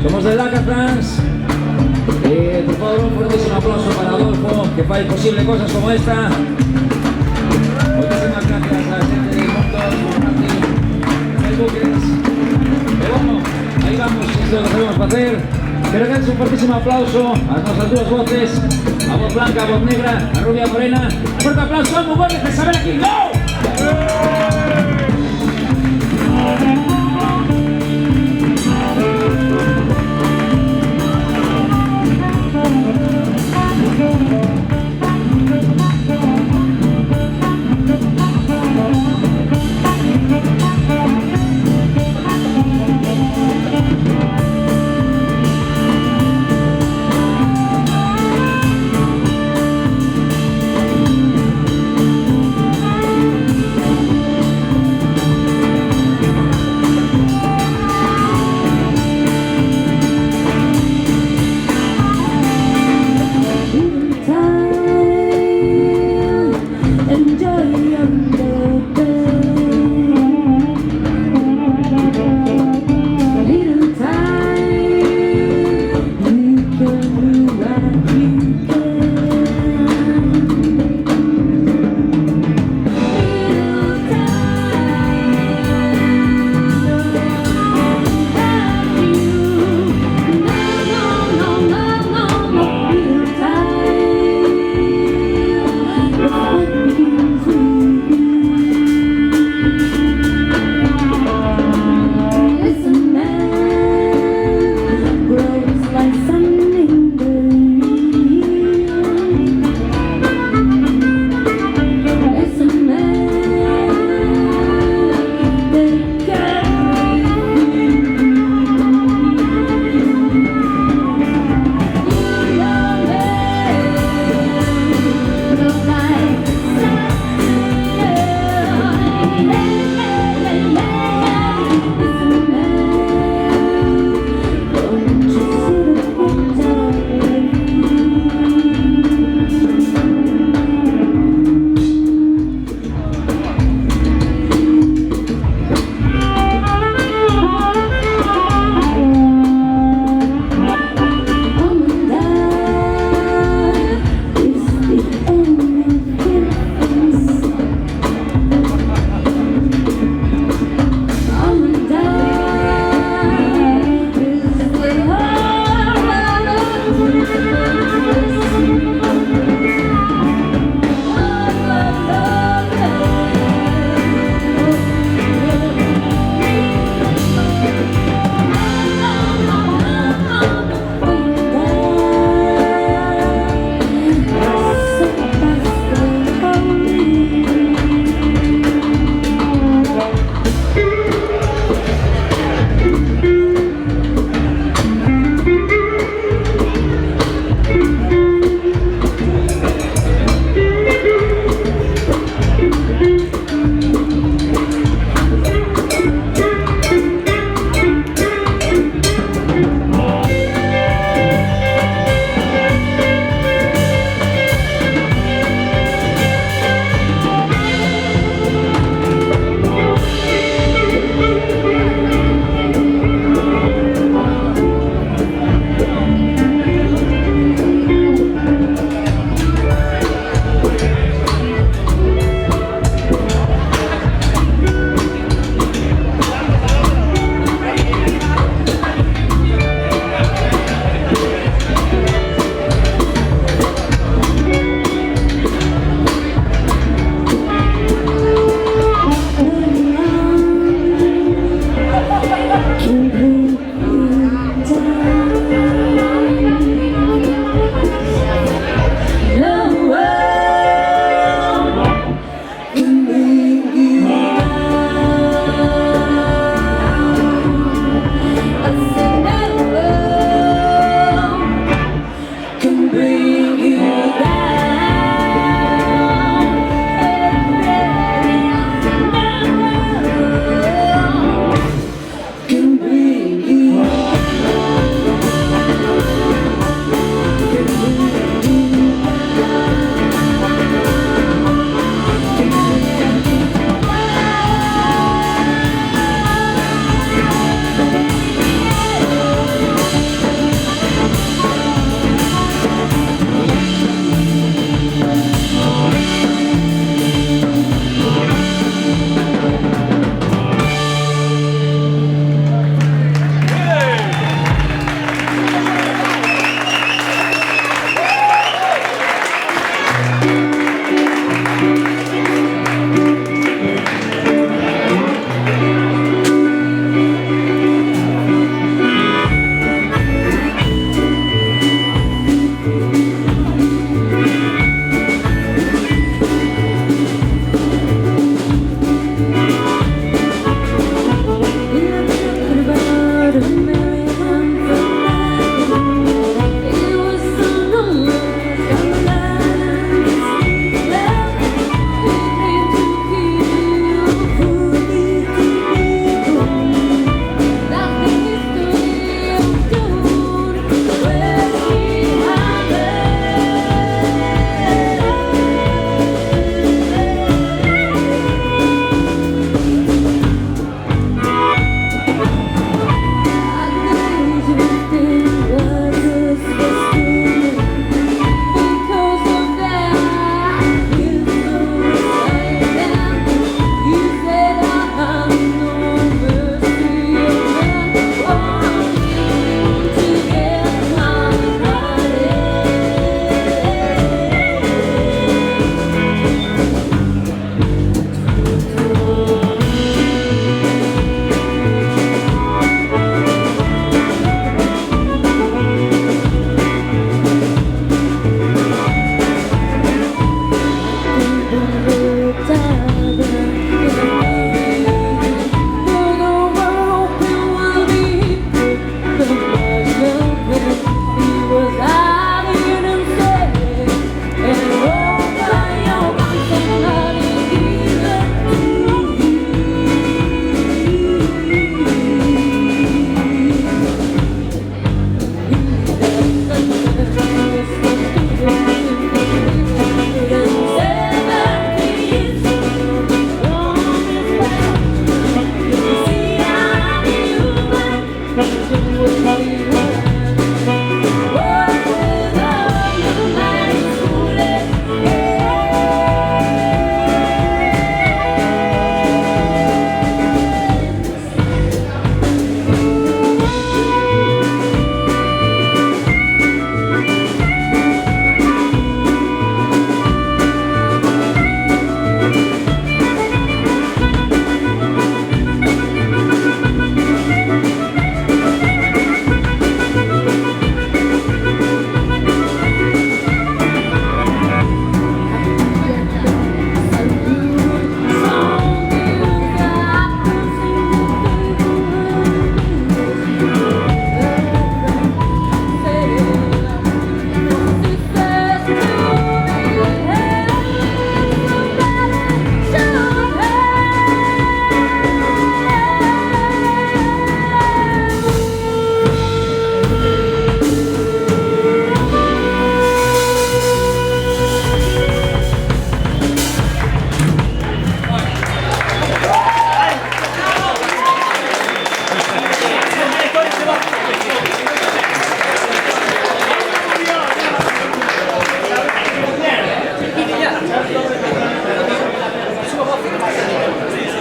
Somos de Dakar France. Por favor, un fuertísimo aplauso para Adolfo, que fue posible cosas como esta. Muchísimas gracias a la gente del mundo, el Buques. Pero bueno, ahí vamos, esto es lo que tenemos que hacer. Quiero que hagáis un fuertísimo aplauso a nuestras dos voces, a voz blanca, a voz negra, a rubia morena. Un fuerte aplauso a muy buenos de saber aquí. ¡Go!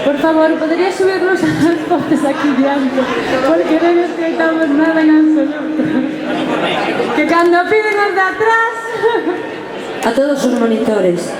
Por favor, ¿podría subirnos a los botes aquí diante? Porque no nos escuchamos nada en absoluto. Que cuando piden los de atrás... A todos os monitores.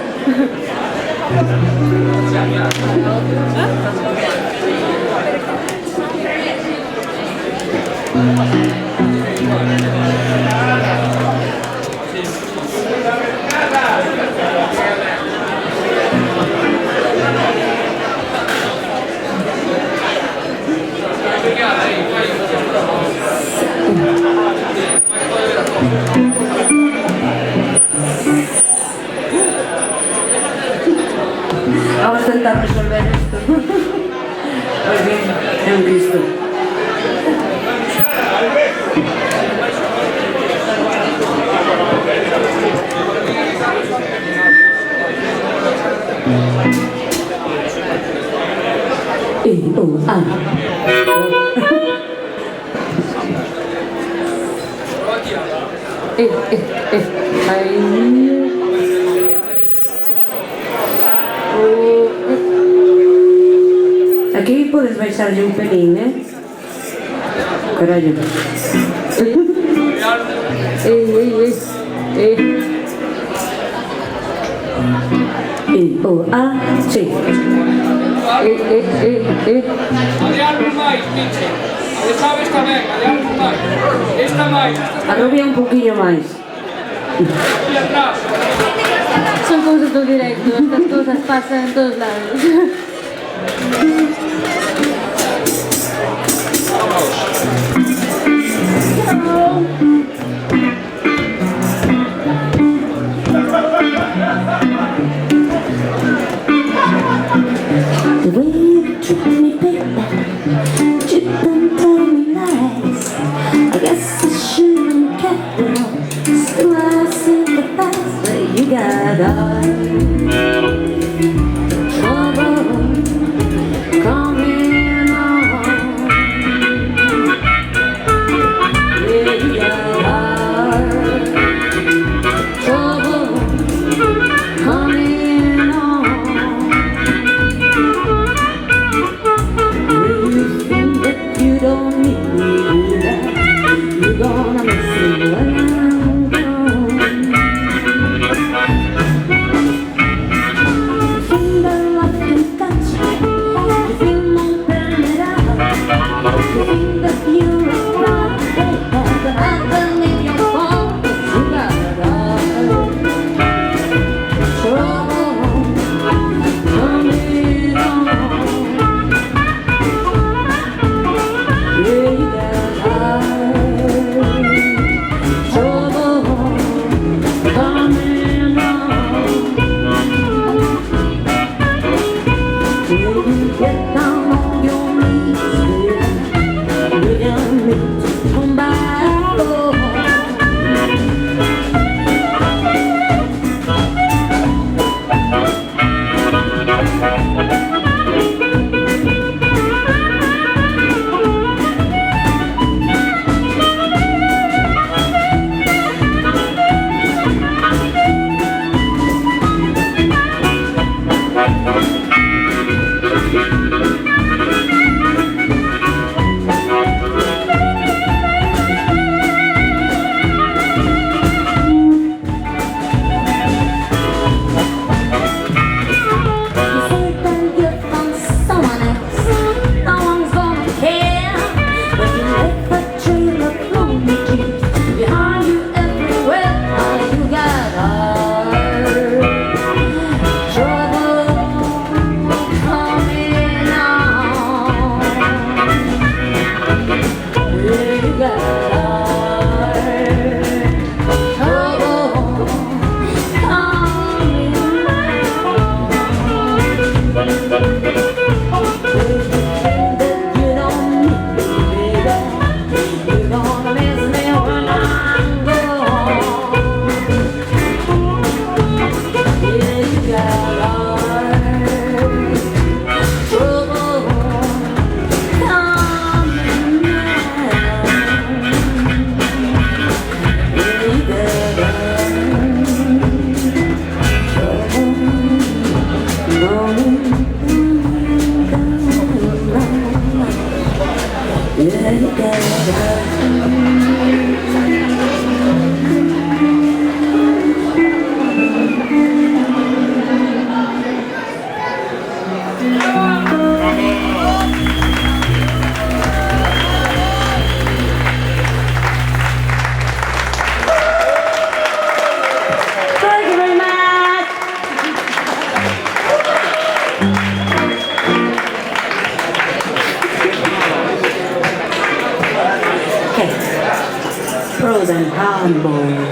Vamos a intentar resolver esto. Pues bien, en Cristo. Aquí podes baixarlle un pelín, Carallo. Sí. Adiante máis, Miche. A sabes tamén, adiante máis. Esta máis. Arrobia un poquinho máis. E atrás. Son cousas do directo, estas cousas pasan en todos lados. The way you treat me, baby, you don't tell me lies. I guess I shouldn't care, still I sympathize. But you got trouble coming on. Yeah, you got trouble coming on. You don't need me, you're gonna miss me when I'm gone. You feel the love can touch you, you feel more burn it out. You think that you're a proud paper, but I believe you're wrong. You got trouble coming on. Get down on your knees, come back home. Thank you very much. Okay. Pros and cons, boys.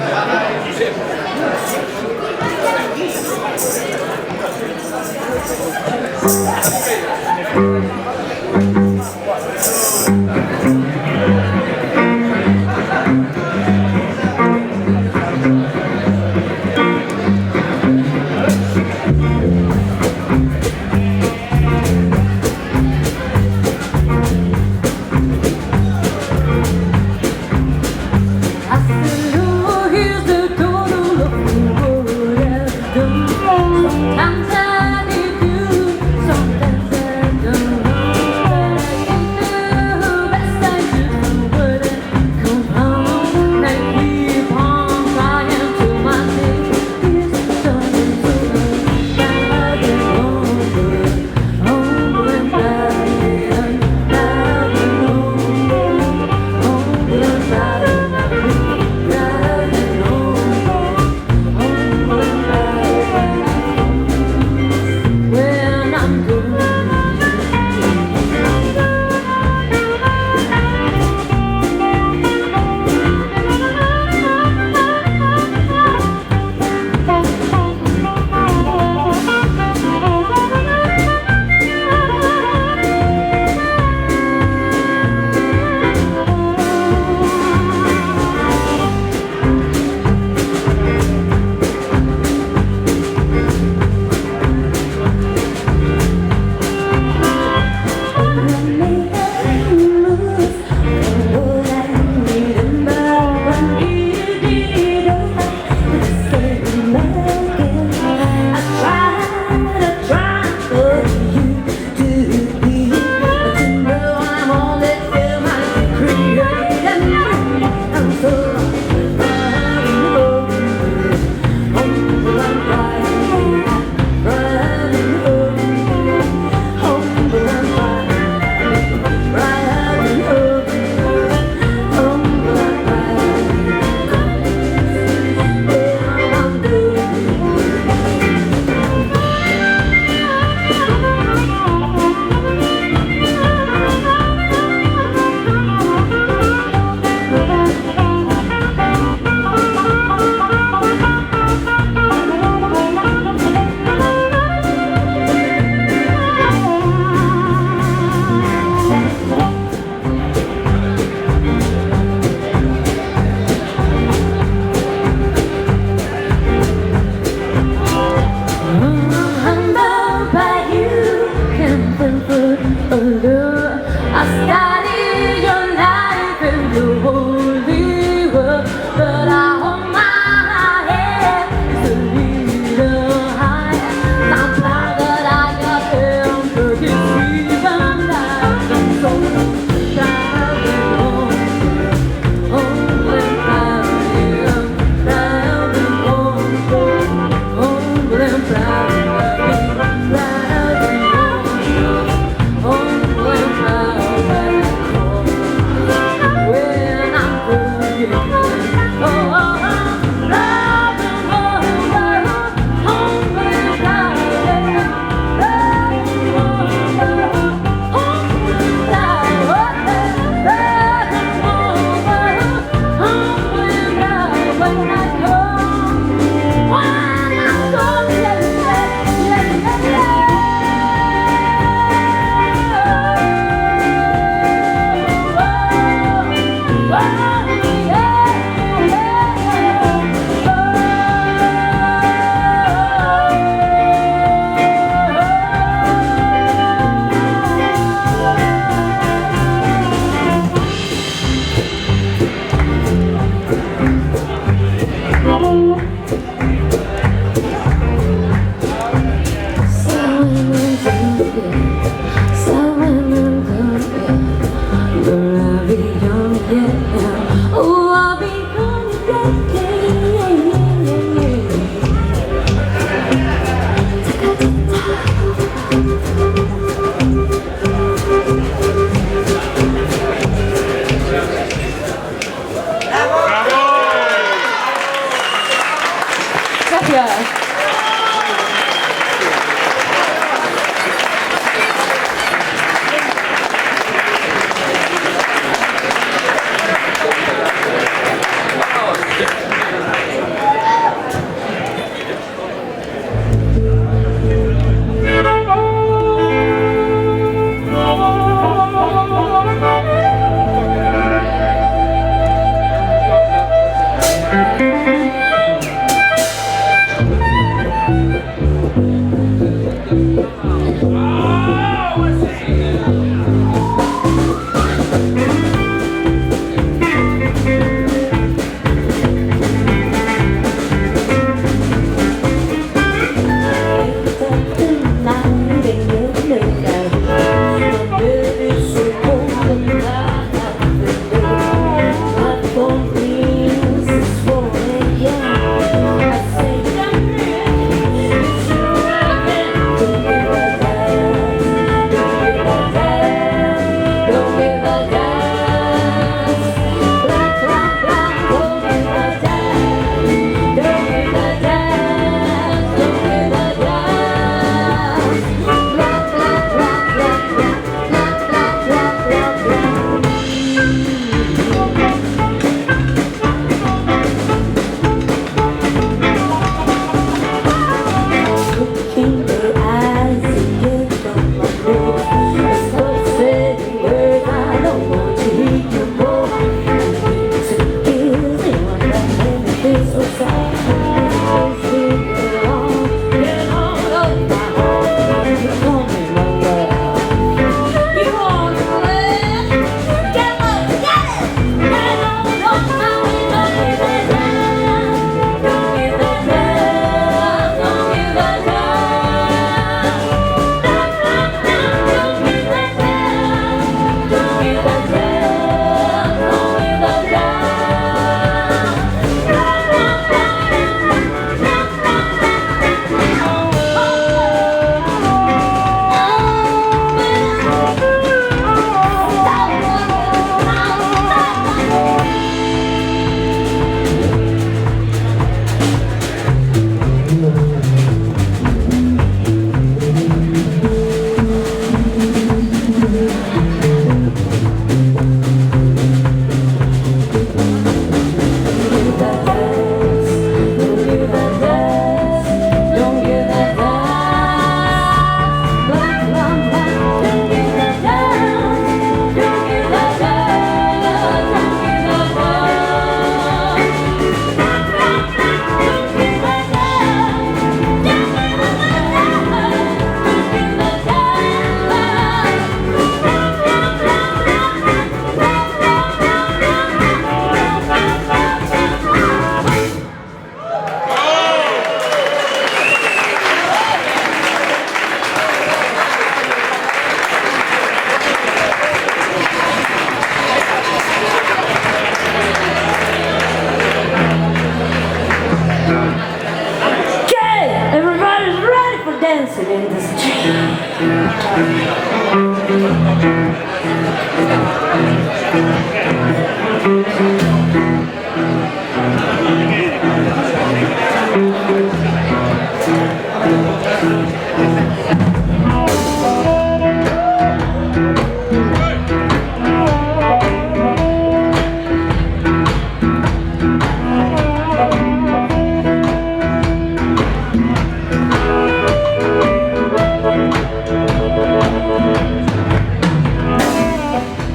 Hasta luego.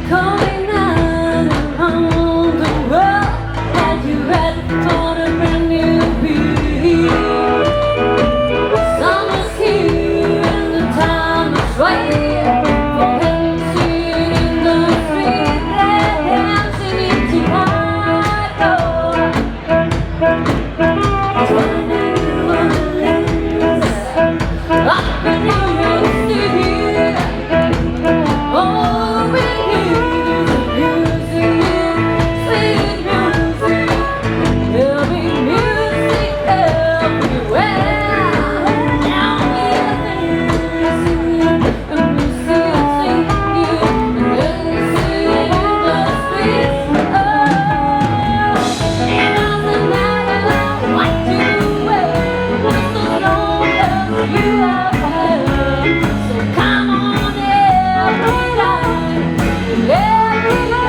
Coming out around the world, had you ready for a brand new beat? Summer's here and the time is right for dancing in the street, dancing in Chicago. Turning on the lens up in New York City. All we need is music, sweet music. There'll be music everywhere. Now we're dancing, and we singing, and dancing in the streets. Oh, it doesn't matter what you wear, just as long as you are here. So come on, everybody, everywhere,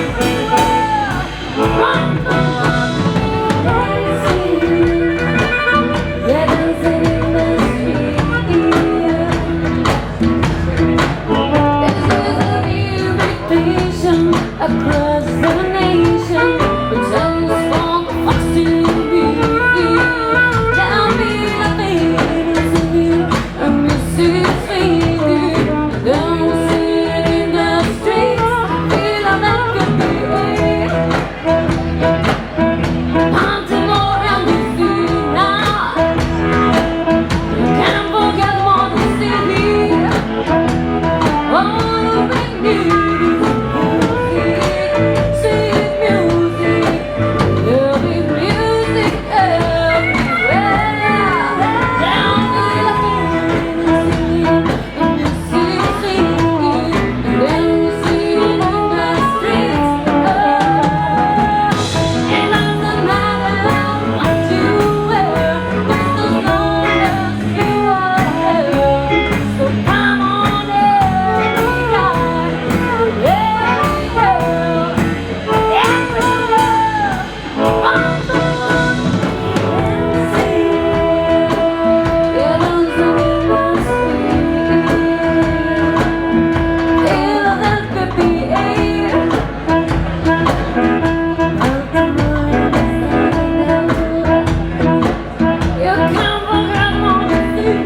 everywhere. Run the dancing, yeah, dancing in the street. This is a invitation across the nation. Returns from the foxy beat. Tell me the things in you, and you see it's fading. Dancing in the streets, feeling that could be it. Baltimore and DC now. You can't forget what you see. All we need is music, sweet music. There'll be music everywhere. Down to the dancing, and you see it singing, and then you see it in the streets. Oh, it doesn't matter what you wear, just as long as you are here. So come on, everybody, everywhere, everywhere. Run the dancing, yeah, dancing in the street. Feel that could be it. You can't forget what you see.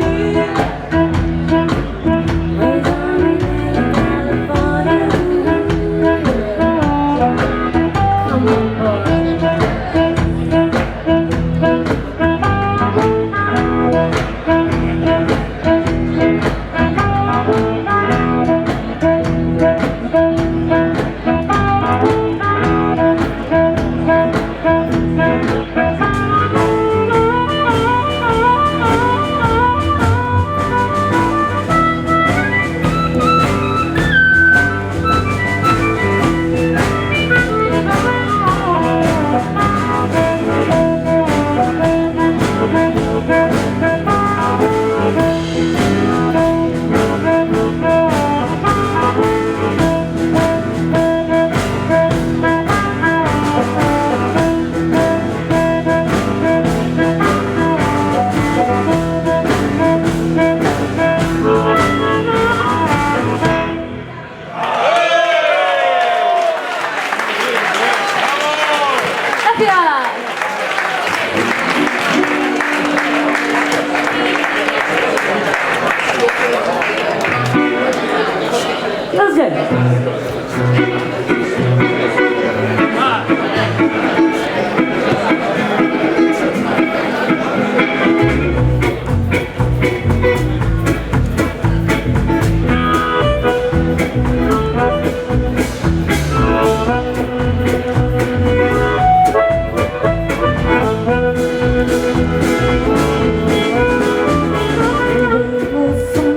We're down in California. Come on, boy. Gracias. Let's go.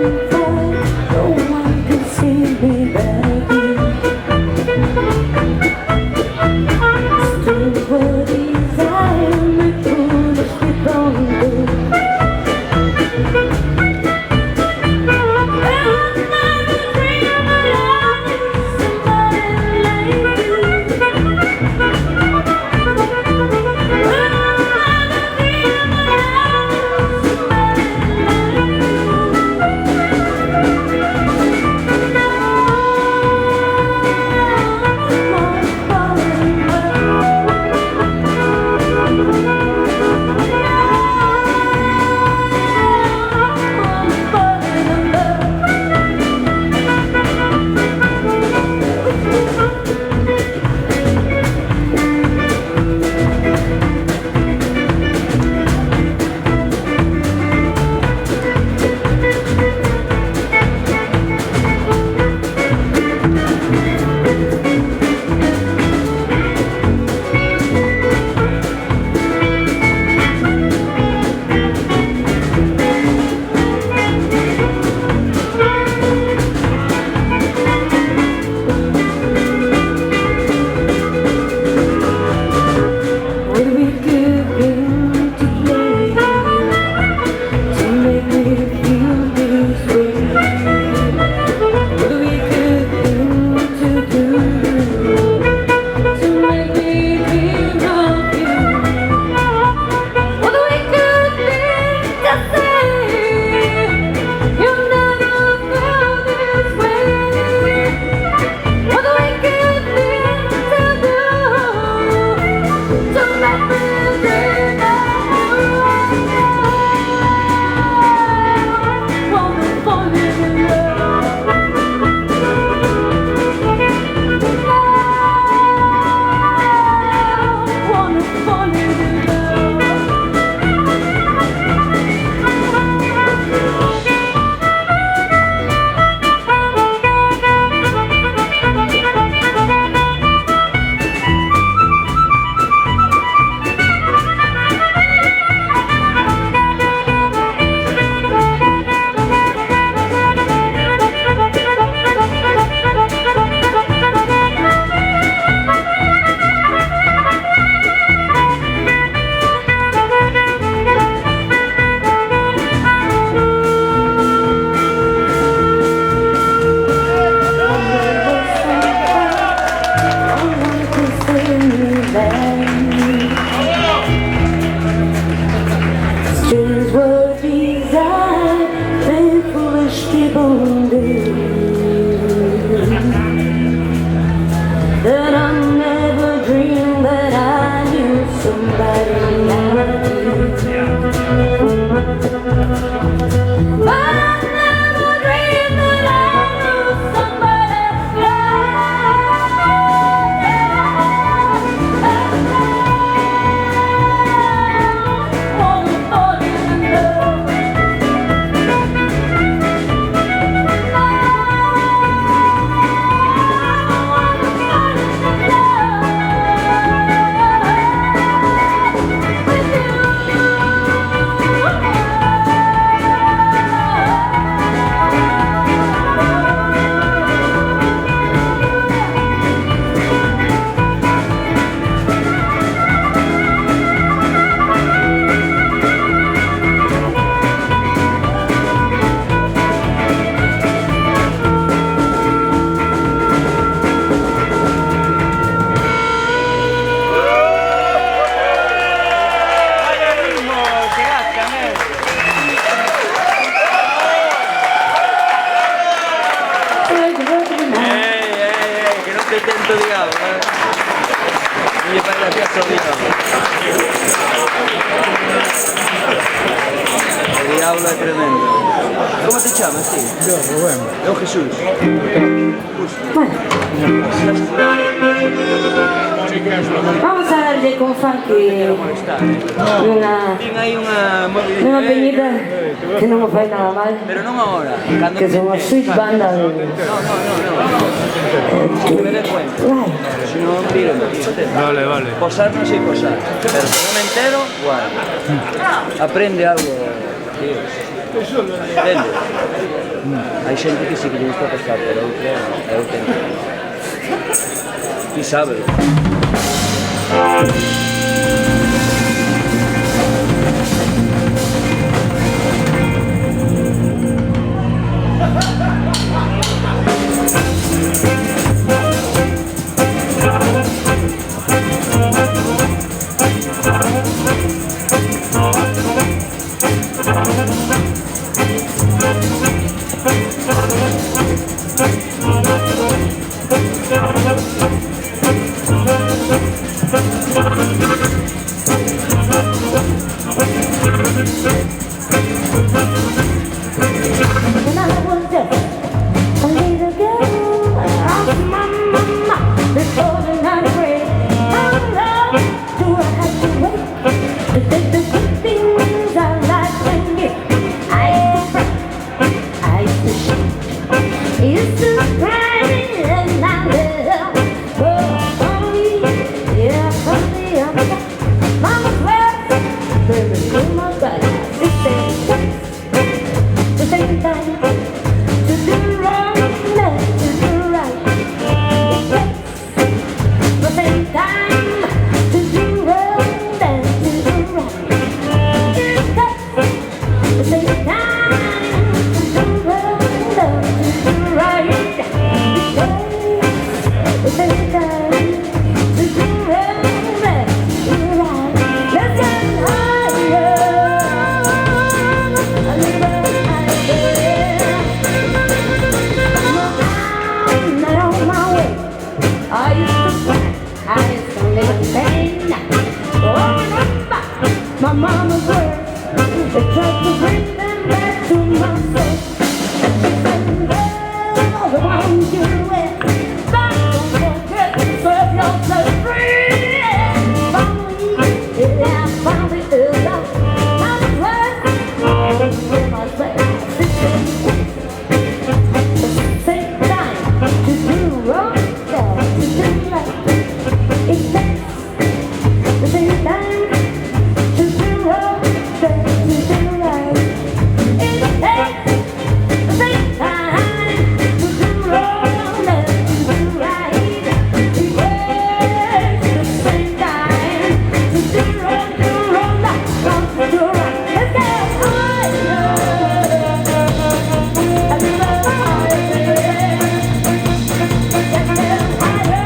este tento de agua, non lle fai gracia ao diablo. O diablo é tremendo. Como te chamas, ti? Eu, Jesús. Bueno, vamos a darle con funky Tin aí unha nunha peñita que non me fai nada mal, pero non agora, cando que son a sweet banda de... No. Que me dé cuenta. Right. Si non, tírame. Vale. Posar non sei posar, pero se non me entero, guau. Aprende algo, tío. Entende? Hai xente que sí que lle gusta posar, pero eu tento. Ti sabes. When I was just a little girl, I my mama before the night break. How long do I have to wait to take the good things I like and get? I used to shake, used to cry, and now yeah, Mama's words, baby, in my body, the same time to do wrong and to do right. It takes the same time to do wrong and to do right. It takes the same time to do wrong and to do right. It takes the same time to do wrong and to do right. Let's get higher. A little I used to cry, I used to live in pain. Growing up, my mama's words, they tried to bring them back to my soul. She said, girl, the ones you with, don't forget to serve yourself free. Finally, is up. Mama's words, they must say, take time to do wrong. It takes the same time to do wrong and to do right. It takes the same time to do wrong and to do right. It takes the same time to do wrong and to do right. Let's get higher. A little higher. Let's get higher.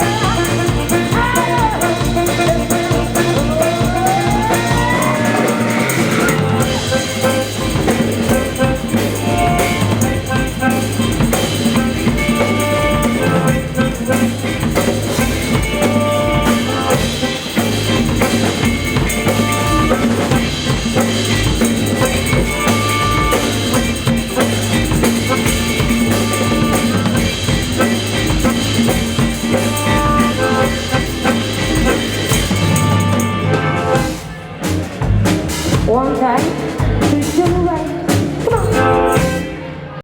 One time, to the right.